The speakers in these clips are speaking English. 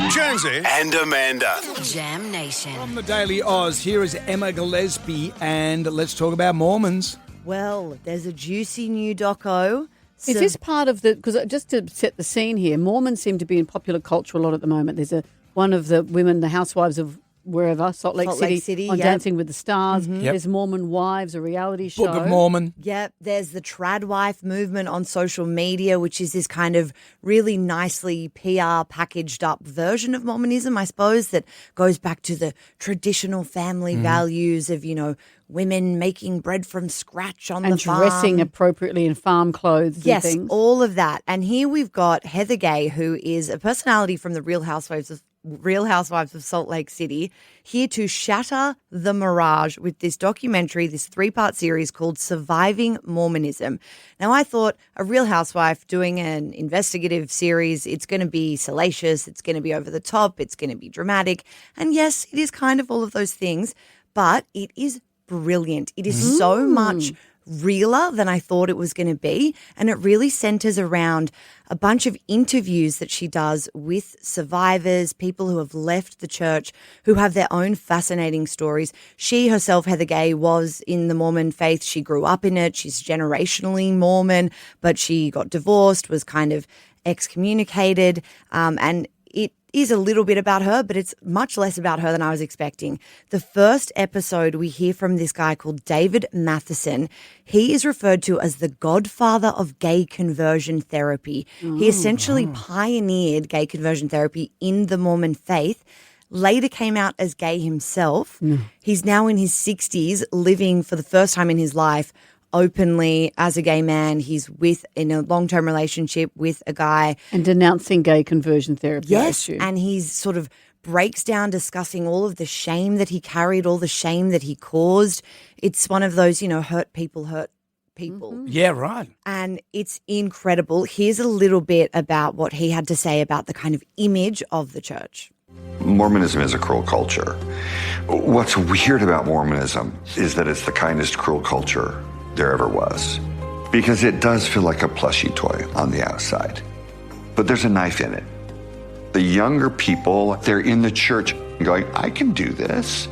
Jonesy and Amanda. Jam Nation. From the Daily Oz, here is Emma Gillespie, and let's talk about Mormons. Well, there's a juicy new doco. Is this part of the, because just to set the scene here, Mormons seem to be in popular culture a lot at the moment. There's one of the women, the housewives of wherever, Salt Lake City on yep. Dancing with the Stars. Yep. There's Mormon Wives, a reality show. Book of Mormon. Yep, there's the trad wife movement on social media, which is this kind of really nicely PR packaged up version of Mormonism, I suppose, that goes back to the traditional family values of, women making bread from scratch on the farm. And dressing appropriately in farm clothes and things. Yes, all of that. And here we've got Heather Gay, who is a personality from the Real Housewives of Salt Lake City, here to shatter the mirage with this documentary, this 3-part series called Surviving Mormonism. Now, I thought a Real Housewife doing an investigative series, it's going to be salacious, it's going to be over the top, it's going to be dramatic. And yes, it is kind of all of those things, but it is brilliant. It is so much realer than I thought it was going to be, and it really centers around a bunch of interviews that she does with survivors, people who have left the church, who have their own fascinating stories. She herself, Heather Gay, was in the Mormon faith. She grew up in it. She's generationally Mormon, but she got divorced, was kind of excommunicated, and it is a little bit about her, but it's much less about her than I was expecting. The first episode, we hear from this guy called David Matheson. He is referred to as the godfather of gay conversion therapy. He essentially pioneered gay conversion therapy in the Mormon faith. Later came out as gay himself. He's now in his 60s, living for the first time in his life openly as a gay man. He's in a long-term relationship with a guy. And denouncing gay conversion therapy. Yes, and he's sort of breaks down discussing all of the shame that he carried, all the shame that he caused. It's one of those, hurt people hurt people. Yeah, right. And it's incredible. Here's a little bit about what he had to say about the kind of image of the church. Mormonism is a cruel culture. What's weird about Mormonism is that it's the kindest cruel culture there ever was, because it does feel like a plushie toy on the outside, but there's a knife in it. The younger people, they're in the church going, I can do this.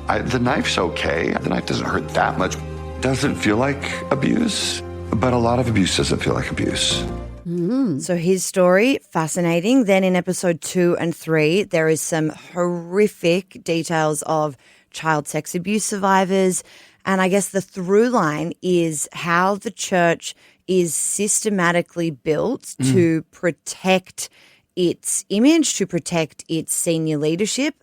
The knife's okay. The knife doesn't hurt that much. Doesn't feel like abuse, but a lot of abuse doesn't feel like abuse. So his story, fascinating. Then in episode 2 and 3, there is some horrific details of child sex abuse survivors. And I guess the through line is how the church is systematically built to protect its image, to protect its senior leadership,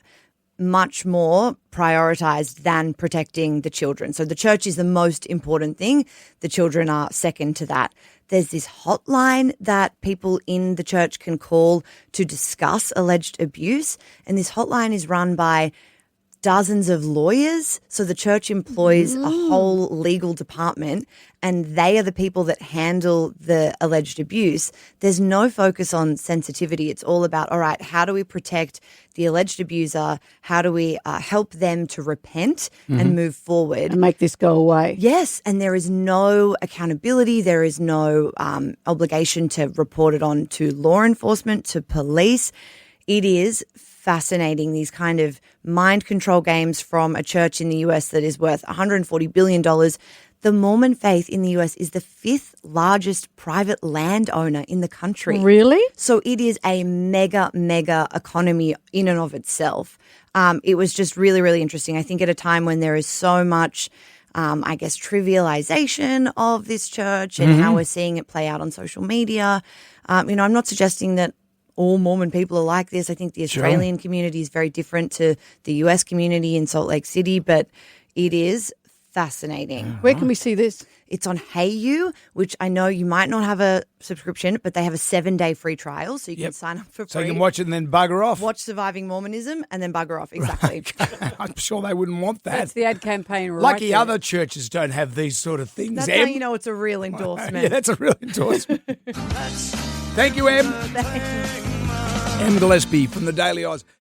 much more prioritized than protecting the children. So the church is the most important thing. The children are second to that. There's this hotline that people in the church can call to discuss alleged abuse. And this hotline is run by dozens of lawyers. So the church employs a whole legal department, and they are the people that handle the alleged abuse. There's no focus on sensitivity. It's all about, all right, how do we protect the alleged abuser? How do we help them to repent and move forward? And make this go away. Yes, and there is no accountability. There is no obligation to report it on to law enforcement, to police. It is fascinating, these kind of mind control games from a church in the US that is worth $140 billion. The Mormon faith in the US is the 5th largest private landowner in the country. Really? So it is a mega economy in and of itself. It was just really, really interesting. I think at a time when there is so much, trivialization of this church and how we're seeing it play out on social media. I'm not suggesting that all Mormon people are like this. I think the Australian community is very different to the US community in Salt Lake City, but it is fascinating. Where can we see this? It's on HeyU, which I know you might not have a subscription, but they have a 7-day free trial, so you can sign up for free. So you can watch it and then bugger off. Watch Surviving Mormonism and then bugger off. Exactly. I'm sure they wouldn't want that. That's the ad campaign right Lucky there. Other churches don't have these sort of things, That's Em. how you know it's a real endorsement. Yeah, that's a real endorsement. Thank you, Em. Thanks. Em Gillespie from the Daily Oz.